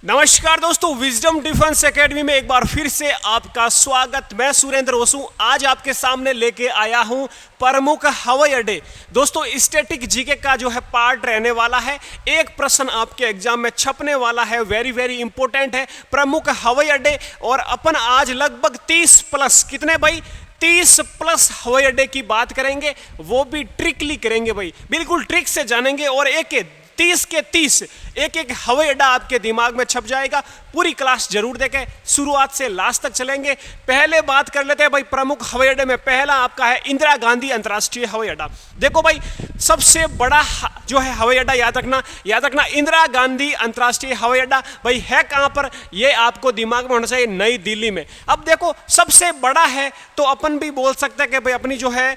नमस्कार दोस्तों, wisdom defence academy में एक बार फिर से आपका स्वागत। मैं सुरेंद्र वसु आज आपके सामने लेके आया हूं प्रमुख हवाई अड्डे। दोस्तों, स्टैटिक जीके का जो है पार्ट रहने वाला है। एक प्रश्न आपके एग्जाम में छपने वाला है, वेरी इंपॉर्टेंट है, प्रमुख हवाई अड्डे। और अपन आज लगभग 30 प्लस कितने भाई 30 प्लस हवाई अड्डे की बात करेंगे, वो भी ट्रिकली करेंगे भाई, बिल्कुल ट्रिक से जानेंगे। और 30 के 30 एक हवाई अड्डा आपके दिमाग में छप जाएगा। पूरी क्लास जरूर देखें, शुरुआत से लास्ट तक चलेंगे। पहले बात कर लेते हैं भाई प्रमुख हवाई अड्डे में। पहला आपका है इंदिरा गांधी अंतर्राष्ट्रीय हवाई अड्डा। देखो भाई, सबसे बड़ा जो है हवाई अड्डा याद रखना इंदिरा गांधी अंतर्राष्ट्रीय हवाई अड्डा भाई है कहां पर, ये आपको दिमाग में होना चाहिए, नई दिल्ली में। अब देखो, सबसे बड़ा है तो अपन भी बोल सकते हैं कि भाई अपनी जो है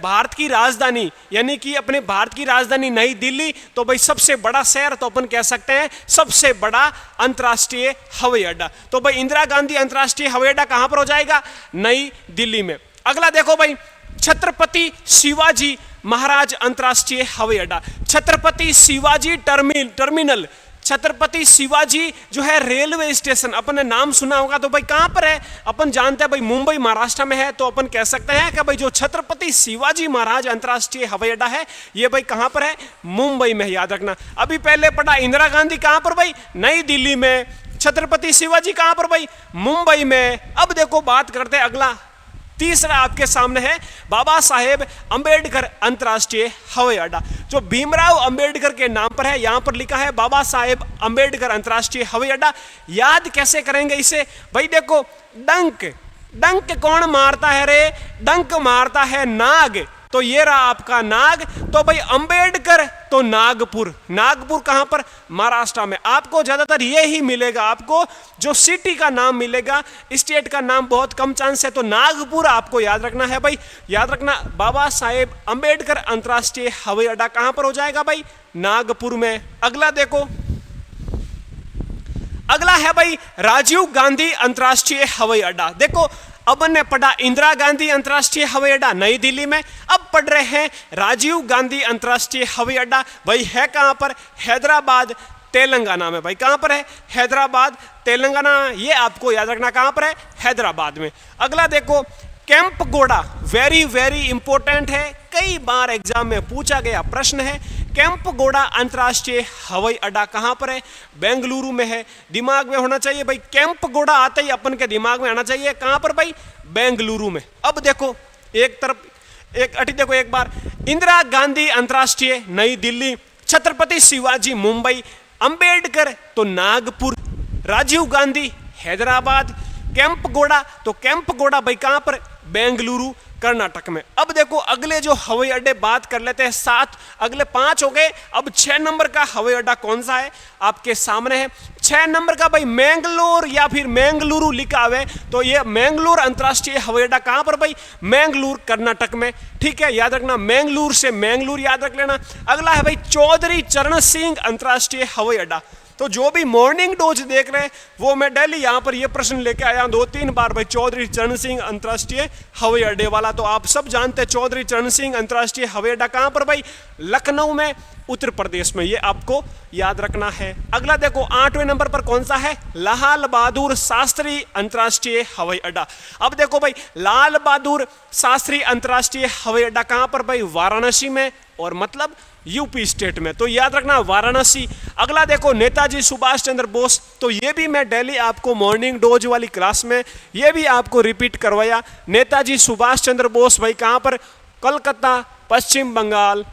भारत की राजधानी, यानी कि अपने भारत की राजधानी नई दिल्ली, तो भाई सबसे बड़ा शहर तो अपन कह सकते हैं सबसे बड़ा अंतर्राष्ट्रीय हवाई अड्डा। तो भाई इंदिरा गांधी अंतर्राष्ट्रीय हवाई अड्डा कहां पर हो जाएगा, नई दिल्ली में। अगला देखो भाई, छत्रपति शिवाजी महाराज अंतर्राष्ट्रीय हवाई अड्डा, छत्रपति शिवाजी टर्मिनल, छत्रपति शिवाजी जो है रेलवे स्टेशन, अपन ने नाम सुना होगा। तो भाई कहां पर है, अपन जानते हैं भाई मुंबई महाराष्ट्र में है। तो अपन कह सकते हैं कि भाई जो छत्रपति शिवाजी महाराज अंतर्राष्ट्रीय हवाई अड्डा है, ये भाई कहां पर है, मुंबई में, याद रखना। अभी पहले पढ़ा इंदिरा गांधी कहां पर भाई, नई दिल्ली में, छत्रपति शिवाजी कहां पर भाई, मुंबई में। अब देखो बात करते हैं अगला, तीसरा आपके सामने है बाबा साहेब अंबेडकर अंतर्राष्ट्रीय हवाई अड्डा, जो भीमराव अंबेडकर के नाम पर है। यहां पर लिखा है बाबा साहेब अंबेडकर अंतर्राष्ट्रीय हवाई अड्डा। याद कैसे करेंगे इसे भाई, देखो डंक कौन मारता है रे, डंक मारता है नाग, तो ये रहा आपका नाग। तो भाई अंबेडकर तो नागपुर कहां पर, महाराष्ट्र में। आपको ज्यादातर ये ही मिलेगा, आपको जो सिटी का नाम मिलेगा, स्टेट का नाम बहुत कम चांस है। तो नागपुर आपको याद रखना है भाई, याद रखना बाबा साहेब अंबेडकर अंतर्राष्ट्रीय हवाई अड्डा कहां पर हो जाएगा भाई, नागपुर में। अगला देखो, अगला है भाई राजीव गांधी अंतर्राष्ट्रीय हवाई अड्डा। देखो, अब ने पढ़ा इंदिरा गांधी अंतर्राष्ट्रीय हवाई अड्डा नई दिल्ली में, अब पढ़ रहे हैं राजीव गांधी अंतर्राष्ट्रीय हवाई अड्डा। भाई है कहां पर, हैदराबाद तेलंगाना में। भाई कहां पर है, हैदराबाद तेलंगाना, ये आपको याद रखना कहां पर है, हैदराबाद में। अगला देखो, कैंपगोड़ा, वेरी इंपॉर्टेंट है, कई बार एग्जाम में पूछा गया प्रश्न है। कैंपगोड़ा अंतर्राष्ट्रीय हवाई अड्डा कहां पर है, बेंगलुरु में है। दिमाग में होना चाहिए भाई, कैंपगोड़ा आते ही अपन के दिमाग में आना चाहिए कहां पर भाई, बेंगलुरु में। अब देखो एक तरफ देखो एक बार, इंदिरा गांधी अंतर्राष्ट्रीय नई दिल्ली, छत्रपति शिवाजी मुंबई, अंबेडकर तो नागपुर, राजीव गांधी हैदराबाद, कैंपगोड़ा भाई कहां पर, बेंगलुरु कर्नाटक में। अब देखो अगले जो हवाई अड्डे बात कर लेते हैं, 7 अगले 5 हो गए। अब 6 नंबर का हवाई अड्डा कौन सा है, आपके सामने है 6 नंबर का भाई, मैंगलोर या फिर मैंगलुरु लिखा हुआ है। तो ये मैंगलोर अंतर्राष्ट्रीय हवाई अड्डा कहां पर भाई, मैंगलोर कर्नाटक में। ठीक है, याद रखना, मैंगलोर से मैंगलोर याद रख लेना। अगला है भाई चौधरी चरण सिंह अंतर्राष्ट्रीय हवाई अड्डा। तो जो भी मॉर्निंग डोज देख रहे हैं, वो मैं डेली यहाँ पर ये प्रश्न लेके आया 2-3 बार भाई, चौधरी चरण सिंह अंतर्राष्ट्रीय हवाई अड्डे वाला। तो आप सब जानते हैं चौधरी चरण सिंह अंतर्राष्ट्रीय हवाई अड्डा कहाँ पर भाई, लखनऊ में, उत्तर प्रदेश में। ये आपको याद रखना है। अगला देखो 8वें नंबर पर कौन सा है, लाल बहादुर शास्त्री अंतर्राष्ट्रीय हवाई अड्डा। अब देखो भाई, लाल बहादुर शास्त्री अंतर्राष्ट्रीय हवाई अड्डा कहाँ पर भाई, वाराणसी में, और मतलब यूपी स्टेट में। तो याद रखना वाराणसी। अगला देखो नेताजी सुभाष चंद्र बोस, तो ये भी मैं डेली आपको मॉर्निंग डोज वाली क्लास में ये भी आपको रिपीट करवाया। नेताजी सुभाष चंद्र बोस भाई कहां पर, कलकत्ता पश्चिम बंगाल।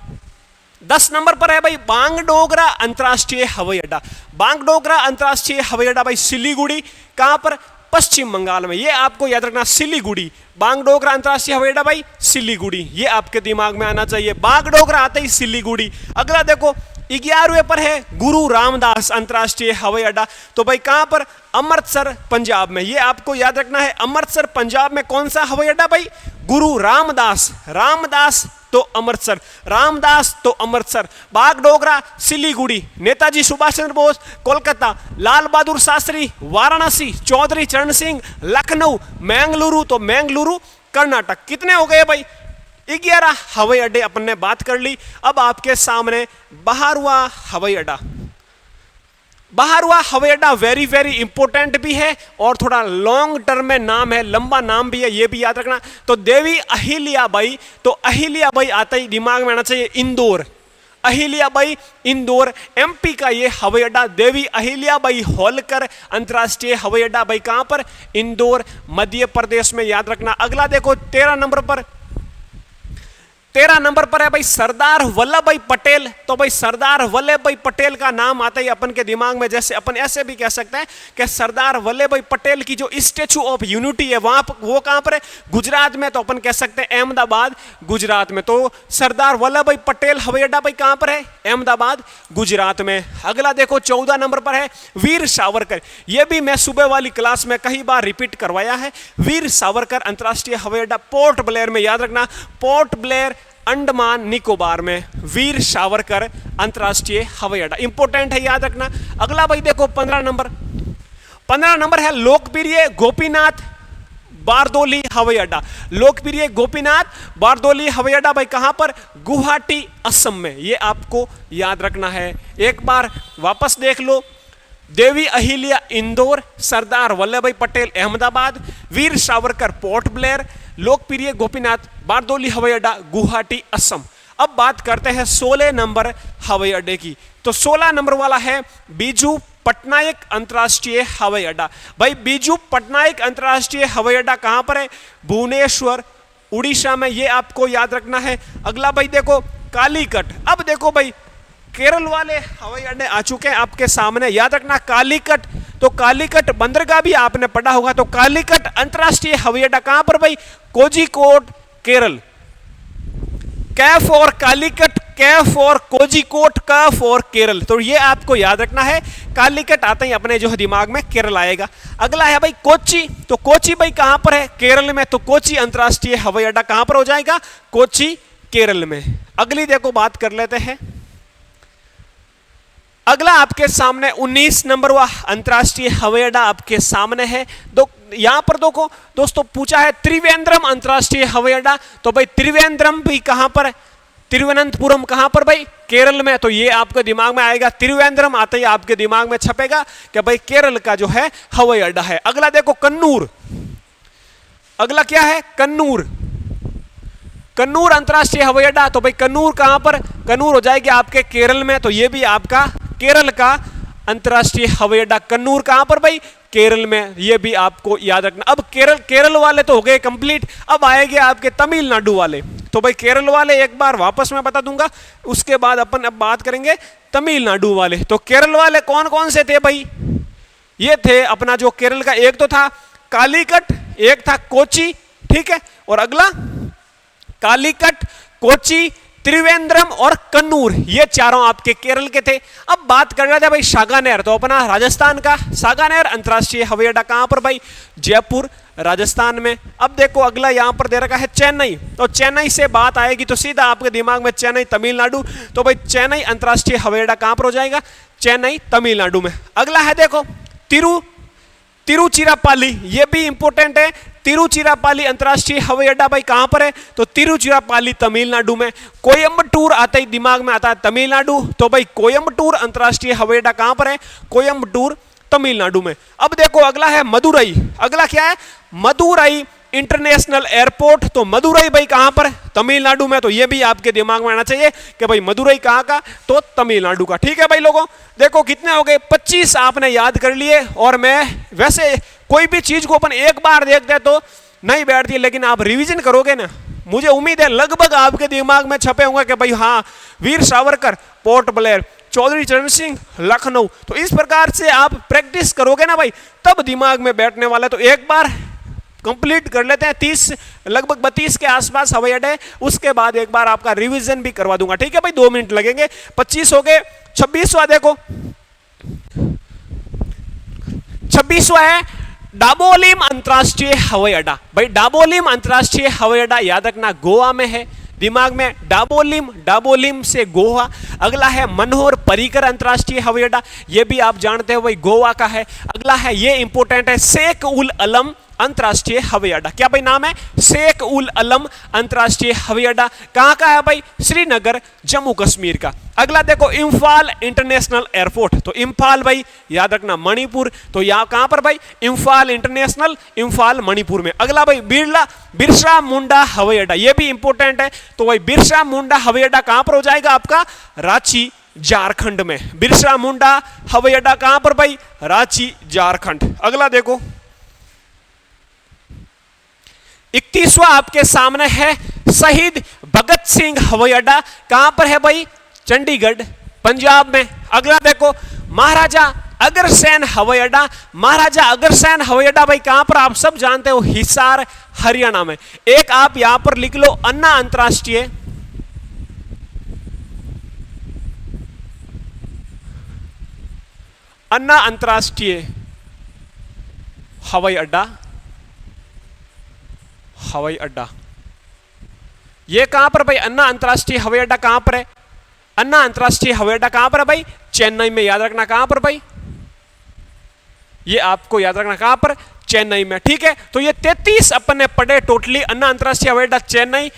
10 नंबर पर है भाई बांगडोगरा अंतर्राष्ट्रीय हवाई अड्डा, बांगडोगरा अंतर्राष्ट्रीय हवाई अड्डा भाई सिलीगुड़ी कहां पर, पश्चिम बंगाल में। ये आपको याद रखना, सिलीगुड़ी, बांगडोगरा अंतर्राष्ट्रीय हवाई अड्डा भाई सिलीगुड़ी, ये आपके दिमाग में आना चाहिए, बांगडोगरा आते ही सिलीगुड़ी। अगला देखो 11वें पर है गुरु रामदास अंतर्राष्ट्रीय हवाई अड्डा। तो भाई कहां पर, अमृतसर पंजाब में। ये आपको याद रखना है, अमृतसर पंजाब में कौन सा हवाई अड्डा भाई, गुरु रामदास तो अमृतसर, रामदास तो अमृतसर, बागडोगरा सिलीगुड़ी, नेताजी सुभाष चंद्र बोस कोलकाता, लाल बहादुर शास्त्री वाराणसी, चौधरी चरण सिंह लखनऊ, मैंगलुरु तो मैंगलुरु कर्नाटक। कितने हो गए भाई, 11 हवाई अड्डे अपन ने बात कर ली। अब आपके सामने 12वां हवाई अड्डा, बाहर हुआ हवाई अड्डा वेरी वेरी इंपॉर्टेंट भी है और थोड़ा लॉन्ग टर्म में नाम है, लंबा नाम भी है, ये भी याद रखना। तो देवी अहिल्याबाई, तो अहिल्याबाई आता ही दिमाग में आना चाहिए इंदौर। अहिल्याबाई इंदौर एमपी का ये हवाई अड्डा देवी अहिल्याबाई होलकर अंतर्राष्ट्रीय हवाई अड्डा भाई कहां पर? इंदौर मध्य प्रदेश में, याद रखना। अगला देखो 13 नंबर पर, 13 नंबर पर है भाई सरदार वल्लभ भाई पटेल। तो भाई सरदार वल्लभ भाई पटेल का नाम आता ही अपन के दिमाग में, जैसे अपन ऐसे भी कह सकते हैं कि सरदार वल्लभ भाई पटेल की जो स्टैचू ऑफ यूनिटी है वहां वो कहां पर है? गुजरात में। तो अपन कह सकते हैं अहमदाबाद गुजरात में। तो सरदार वल्लभ भाई पटेल हवाई अड्डा भाई कहां पर है? अहमदाबाद गुजरात में। अगला देखो 14 नंबर पर है वीर सावरकर। यह भी मैं सुबह वाली क्लास में कई बार रिपीट करवाया है। वीर सावरकर अंतर्राष्ट्रीय हवाई अड्डा पोर्ट ब्लेयर में, याद रखना पोर्ट ब्लेयर अंडमान निकोबार में वीर सावरकर अंतर्राष्ट्रीय हवाई अड्डा इंपॉर्टेंट है, याद रखना। अगला भाई देखो 15 नंबर, 15 नंबर है लोकप्रिय गोपीनाथ बारदोली हवाई अड्डा। लोकप्रिय गोपीनाथ बारदोली हवाई अड्डा भाई कहां पर? गुवाहाटी असम में। ये आपको याद रखना है। एक बार वापस देख लो, देवी अहिल्या इंदौर, सरदार वल्लभ भाई पटेल अहमदाबाद, वीर सावरकर पोर्ट ब्लेयर, लोकप्रिय गोपीनाथ बारदोली हवाई अड्डा गुवाहाटी असम। अब बात करते हैं 16 नंबर हवाई अड्डे की। तो 16 नंबर वाला है बीजू पटनायक अंतर्राष्ट्रीय हवाई अड्डा। भाई बीजू पटनायक अंतर्राष्ट्रीय हवाई अड्डा कहां पर है? भुवनेश्वर उड़ीसा में। ये आपको याद रखना है। अगला भाई देखो कालीकट। अब देखो भाई केरल वाले हवाई अड्डे आ चुके हैं आपके सामने, याद रखना कालीकट। तो कालीकट बंदरगाह भी आपने पढ़ा होगा। तो कालीकट अंतर्राष्ट्रीय हवाई अड्डा कहां पर भाई? कोझिकोड केरल। कैफ और कालीकट, कैफ और कोझिकोड, कैफ और केरल। तो ये आपको याद रखना है। कालीकट आते ही अपने जो दिमाग में केरल आएगा। अगला है भाई कोच्चि। तो कोच्चि भाई कहां पर है? केरल में। तो कोच्चि अंतर्राष्ट्रीय हवाई अड्डा कहां पर हो जाएगा? कोच्चि केरल में। अगली देखो बात कर लेते हैं। अगला आपके सामने 19 नंबर वा अंतर्राष्ट्रीय हवाई अड्डा आपके सामने है। यहां पर देखो दोस्तों पूछा है त्रिवेंद्रम अंतर्राष्ट्रीय हवाई अड्डा। तो भाई त्रिवेंद्रम भी कहां पर है? तिरुवनंतपुरम कहां पर भाई? केरल में। तो ये आपके दिमाग में आएगा, त्रिवेंद्रम आते ही आपके दिमाग में छपेगा कि भाई केरल का जो है हवाई अड्डा है। अगला देखो कन्नूर। अगला क्या है? कन्नूर। कन्नूर अंतर्राष्ट्रीय हवाई अड्डा। तो भाई कन्नूर कहां पर? कन्नूर हो जाएगी आपके केरल में। तो ये भी आपका केरल का अंतर्राष्ट्रीय हवाई अड्डा। कन्नूर कहां पर भाई? केरल में। ये भी आपको याद रखना। अब केरल वाले तो हो गए कंप्लीट। अब आएंगे आपके तमिलनाडु वाले। तो भाई केरल वाले एक बार वापस मैं बता दूंगा, उसके बाद अपन अब बात करेंगे तमिलनाडु वाले। तो केरल वाले कौन कौन से थे भाई? ये थे अपना जो केरल का, एक तो था कालीकट, एक था कोच्चि, ठीक है, और अगला कालीकट, कोच्चि, त्रिवेंद्रम और कन्नूर, ये चारों आपके केरल के थे। अब बात कर रहे थे भाई सागानेर। तो अपना राजस्थान का सागानेर अंतर्राष्ट्रीय हवाई अड्डा कहां पर भाई? जयपुर राजस्थान में। अब देखो अगला यहां पर दे रखा है चेन्नई। तो चेन्नई से बात आएगी तो सीधा आपके दिमाग में चेन्नई तमिलनाडु। तो भाई चेन्नई अंतर्राष्ट्रीय हवाई अड्डा कहां पर हो जाएगा? चेन्नई तमिलनाडु में। अगला है देखो तिरुचिरापल्ली। ये भी इंपॉर्टेंट है। तिरुचिरापल्ली अंतर्राष्ट्रीय हवाई अड्डा भाई कहां पर है? तो तिरुचिरापल्ली तमिलनाडु में। कोयम्बटूर आते ही दिमाग में आता है तमिलनाडु। तो भाई कोयम्बटूर अंतर्राष्ट्रीय हवाई अड्डा कहां पर है? कोयम्बटूर तमिलनाडु में। अब देखो अगला है मदुरई। अगला क्या है? Madurai international airport. तो मदुरई भाई कहां पर? तमिलनाडु में। तो ये भी आपके दिमाग में आना चाहिए कि भाई मदुरई कहां का? तो तमिलनाडु का। ठीक है भाई लोगों, देखो कितने हो गए? 25 आपने याद कर लिए। और मैं वैसे कोई भी चीज को अपन एक बार देखते तो नहीं बैठती, लेकिन आप रिवीजन करोगे ना, मुझे उम्मीद है लगभग आपके दिमाग में छपे होंगे कि भाई हाँ वीर सावरकर पोर्ट ब्लेयर, चौधरी चरण सिंह लखनऊ। तो इस प्रकार से आप प्रैक्टिस करोगे ना भाई, तब दिमाग में बैठने वाला। तो एक बार कंप्लीट कर लेते हैं। 30 लगभग 32 के आसपास हवाई अड्डे, उसके बाद एक बार आपका रिवीजन भी करवा दूंगा। ठीक है भाई, 2 मिनट लगेंगे। 25 हो गए। 26वां देखो, 26वां है डाबोलिम अंतर्राष्ट्रीय हवाई अड्डा। भाई डाबोलिम अंतर्राष्ट्रीय हवाई अड्डा याद रखना गोवा में है। दिमाग में डाबोलिम से गोवा। अगला है मनोहर पर्रिकर अंतर्राष्ट्रीय हवाई अड्डा। ये भी आप जानते हो भाई गोवा का है। अगला है, ये इंपॉर्टेंट है, शेख उल आलम अंतर्राष्ट्रीय हवाई अड्डा। क्या भाई नाम है? शेख उल आलम अंतर्राष्ट्रीय हवाई अड्डा। कहां का है भाई? श्रीनगर, जम्मू कश्मीर का। अगला देखो इम्फाल इंटरनेशनल एयरपोर्ट, तो इम्फाल भाई याद रखना मणिपुर, तो यहाँ कहां पर भाई? इम्फाल इंटरनेशनल, इम्फाल मणिपुर में। अगला भाई बिरसा मुंडा हवाई अड्डा, ये भी इंपॉर्टेंट है। तो भाई बिरसा मुंडा हवाई अड्डा कहां पर हो जाएगा आपका? रांची, झारखंड में। बिरसा मुंडा हवाई अड्डा कहां पर भाई? रांची, झारखंड। अगला देखो 31वां आपके सामने है शहीद भगत सिंह हवाई अड्डा। कहां पर है भाई? चंडीगढ़, पंजाब में। अगला देखो महाराजा अग्रसेन हवाई अड्डा। महाराजा अग्रसेन हवाई अड्डा भाई कहां पर? आप सब जानते हो हिसार, हरियाणा में। एक आप यहां पर लिख लो अन्ना अंतरराष्ट्रीय अन्ना अंतरराष्ट्रीय हवाई अड्डा। हवाई अड्डा ये कहां पर भाई? अन्ना अंतरराष्ट्रीय हवाई अड्डा कहां पर है? अन्ना अंतरराष्ट्रीय हवाई अड्डा कहां पर है भाई? चेन्नई में। याद रखना कहां पर भाई? ये आपको याद रखना कहां पर? चेन्नई में। ठीक है, तो ये 33 अपन ने पढ़े टोटली। अन्ना अंतरराष्ट्रीय हवाई अड्डा चेन्नई,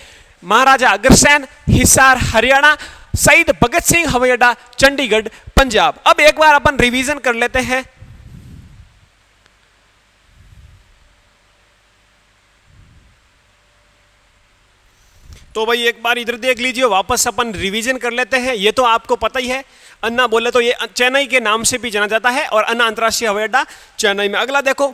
महाराजा अग्रसेन हिसार हरियाणा, शहीद भगत सिंह हवाई अड्डा चंडीगढ़ पंजाब। अब एक बार अपन रिवीजन कर लेते हैं। तो भाई एक बार इधर देख लीजिए, वापस अपन रिवीजन कर लेते हैं। ये तो आपको पता ही है, अन्ना बोले तो ये चेन्नई के नाम से भी जाना जाता है और अन्ना अंतरराष्ट्रीय हवाई अड्डा चेन्नई में। अगला देखो,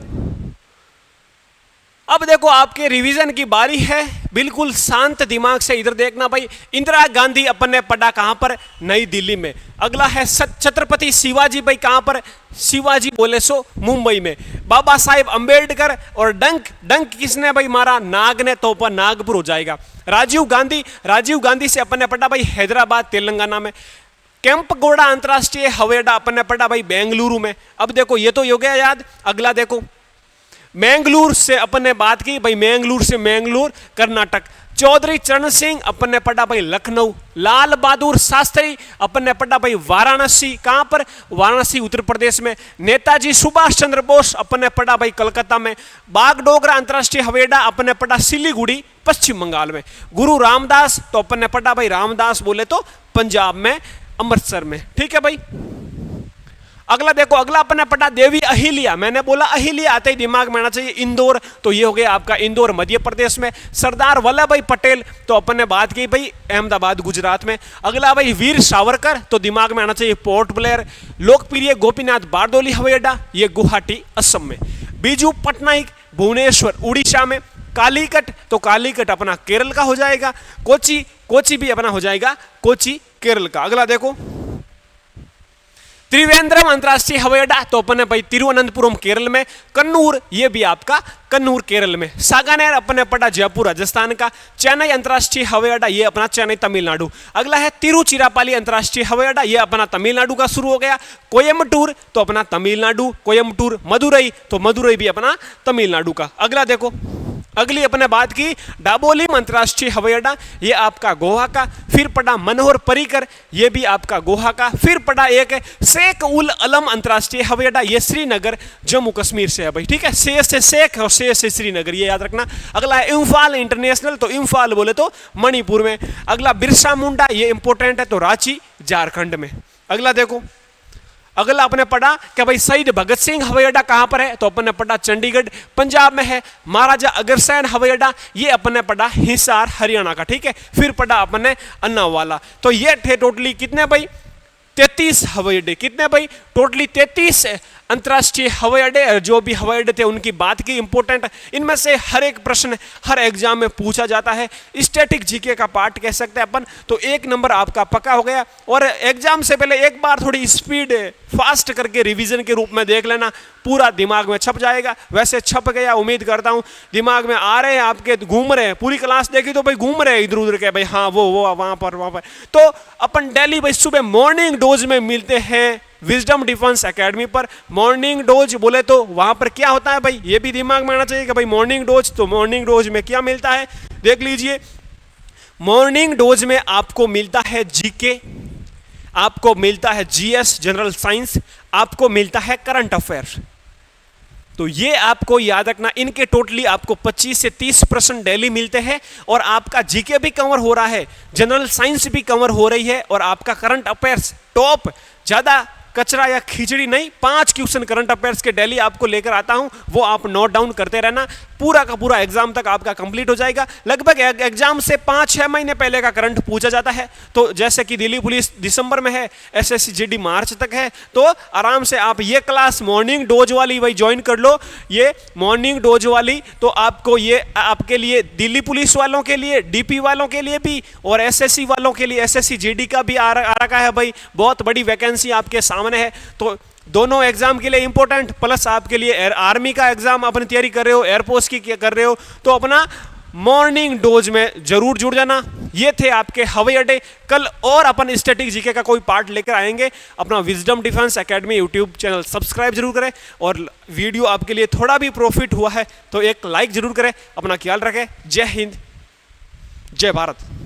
अब देखो आपके रिवीजन की बारी है। बिल्कुल शांत दिमाग से इधर देखना भाई। इंदिरा गांधी अपन ने पढ़ा कहां पर? नई दिल्ली में। अगला है छत्रपति शिवाजी भाई कहां पर? शिवाजी बोले सो मुंबई में। बाबा साहेब अंबेडकर और डंक किसने भाई मारा? नाग ने, तो पर नागपुर हो जाएगा। राजीव गांधी से अपन ने पढ़ा भाई हैदराबाद, तेलंगाना में। केम्पगौड़ा अंतरराष्ट्रीय हवाई अड्डा अपन ने पढ़ा भाई बेंगलुरु में। अब देखो ये तो हो गया याद। अगला देखो मैंगलोर से अपन ने बात की भाई, मैंगलोर से मैंगलोर कर्नाटक। चौधरी चरण सिंह अपन ने पढ़ा भाई लखनऊ। लाल बहादुर शास्त्री अपन ने पढ़ा भाई वाराणसी। कहां पर? वाराणसी उत्तर प्रदेश में। नेताजी सुभाष चंद्र बोस अपन ने पढ़ा भाई कलकत्ता में। बागडोगरा अंतरराष्ट्रीय हवाई अड्डा अपन ने पढ़ा सिलीगुड़ी, पश्चिम बंगाल में। गुरु रामदास तो अपन ने पढ़ा भाई रामदास बोले तो पंजाब में, अमृतसर में। ठीक है भाई। अगला देखो, अगला अपन ने पढ़ा देवी अहिल्या। मैंने बोला अहिल्या आते ही दिमाग में आना चाहिए इंदौर, तो ये हो गया आपका इंदौर मध्य प्रदेश में। सरदार वल्लभ भाई पटेल तो अपन ने बात की भाई अहमदाबाद गुजरात में। अगला भाई वीर सावरकर तो दिमाग में आना चाहिए पोर्ट ब्लेयर। लोकप्रिय गोपीनाथ बारडोली हवाई अड्डा ये गुवाहाटी असम में। बीजू पटनायक भुवनेश्वर उड़ीसा में। कालीकट तो कालीकट अपना केरल का हो जाएगा। कोची भी अपना हो जाएगा कोची केरल का। अगला देखो त्रिवेंद्रम अंतरराष्ट्रीय हवाई अड्डा तो अपन ने भाई तिरुवनंतपुरम केरल में। कन्नूर ये भी आपका कन्नूर केरल में। सागानेर अपन ने पढ़ा जयपुर राजस्थान का। चेन्नई अंतरराष्ट्रीय हवाई अड्डा ये अपना चेन्नई तमिलनाडु। अगला है तिरुचिरापल्ली अंतरराष्ट्रीय हवाई अड्डा ये अपना तमिलनाडु का शुरू हो गया। कोयम्बटूर तो अपना तमिलनाडु, कोयम्बटूर। मदुरई तो मदुरई भी अपना तमिलनाडु का। अगला देखो, अगली अपने बात की डाबोलिम अंतरराष्ट्रीय हवाई अड्डा ये आपका गोवा का। फिर पढ़ा मनोहर पर्रिकर ये भी आपका गोवा का। फिर पढ़ा एक शेख उल आलम अंतरराष्ट्रीय हवाई अड्डा ये श्रीनगर जम्मू कश्मीर से है भाई। ठीक है, से शेख और से श्रीनगर ये याद रखना। अगला है इम्फाल इंटरनेशनल तो इम्फाल बोले तो मणिपुर में। अगला बिरसा मुंडा ये इंपॉर्टेंट है तो रांची झारखंड में। अगला देखो, अगला आपने पढ़ा कि भाई शहीद भगत सिंह हवाई अड्डा कहां पर है? तो अपन ने पढ़ा चंडीगढ़ पंजाब में है। महाराजा अग्रसेन हवाई अड्डा ये अपन ने पढ़ा हिसार हरियाणा का। ठीक है, फिर पढ़ा अपन ने अन्ना वाला। तो ये थे टोटली कितने भाई? 33 हवाई अड्डे। कितने भाई? टोटली 33 अंतर्राष्ट्रीय हवाई अड्डे। जो भी हवाई अड्डे थे उनकी बात की इंपॉर्टेंट। इनमें से हर एक प्रश्न हर एग्जाम में पूछा जाता है। स्टैटिक जीके का पार्ट कह सकते हैं अपन। तो 1 नंबर आपका पक्का हो गया। और एग्जाम से पहले एक बार थोड़ी स्पीड फास्ट करके रिवीजन के रूप में देख लेना, पूरा दिमाग में छप जाएगा। वैसे छप गया उम्मीद करता हूँ। दिमाग में आ रहे हैं आपके, घूम रहे हैं। पूरी क्लास देखी तो भाई घूम रहे हैं इधर उधर के भाई, हाँ वो वहाँ पर। तो अपन डेली भाई सुबह मॉर्निंग डोज में मिलते हैं विजडम डिफेंस एकेडमी पर। मॉर्निंग डोज बोले तो वहां पर क्या होता है भाई, ये भी दिमाग में आना चाहिए कि भाई मॉर्निंग डोज, तो मॉर्निंग डोज में क्या मिलता है देख लीजिए। मॉर्निंग डोज में आपको मिलता है जीके, आपको मिलता है जीएस जनरल साइंस, आपको मिलता है करंट अफेयर्स। तो ये आपको याद रखना, इनके टोटली आपको 25 से 30% डेली मिलते हैं और आपका जीके भी कवर हो रहा है, जनरल साइंस भी कवर हो रही है और आपका करंट अफेयर्स टॉप, ज्यादा कचरा या खिचड़ी नहीं, 5 क्वेश्चन करंट अफेयर्स के डेली आपको लेकर आता हूं, वो आप नोट डाउन करते रहना। पूरा का पूरा एग्जाम तक आपका कंप्लीट हो जाएगा। लगभग एग्जाम से 5-6 महीने पहले का करंट पूछा जाता है। तो जैसे कि दिल्ली पुलिस दिसंबर में है, एसएससी जीडी मार्च तक है, तो आराम से आप ये क्लास मॉर्निंग डोज वाली भाई ज्वाइन कर लो। ये मॉर्निंग डोज वाली तो आपको ये आपके लिए दिल्ली पुलिस वालों के लिए, डीपी वालों के लिए भी और एसएससी वालों के लिए, एसएससी जीडी का भी आ रखा है भाई, बहुत बड़ी वैकेंसी आपके सामने है। तो दोनों एग्जाम के लिए इंपॉर्टेंट, प्लस आपके लिए आर्मी का एग्जाम अपनी तैयारी कर रहे हो, एयरफोर्स की कर रहे हो, तो अपना मॉर्निंग डोज में जरूर जुड़ जाना। ये थे आपके हवाई अड्डे। कल और अपन स्टैटिक जीके का कोई पार्ट लेकर आएंगे। अपना wisdom defence academy YouTube channel subscribe जरूर करें और वीडियो आपके लिए थोड़ा भी प्रॉफिट हुआ है तो एक लाइक जरूर करें। अपना ख्याल रखें। जय हिंद, जय भारत।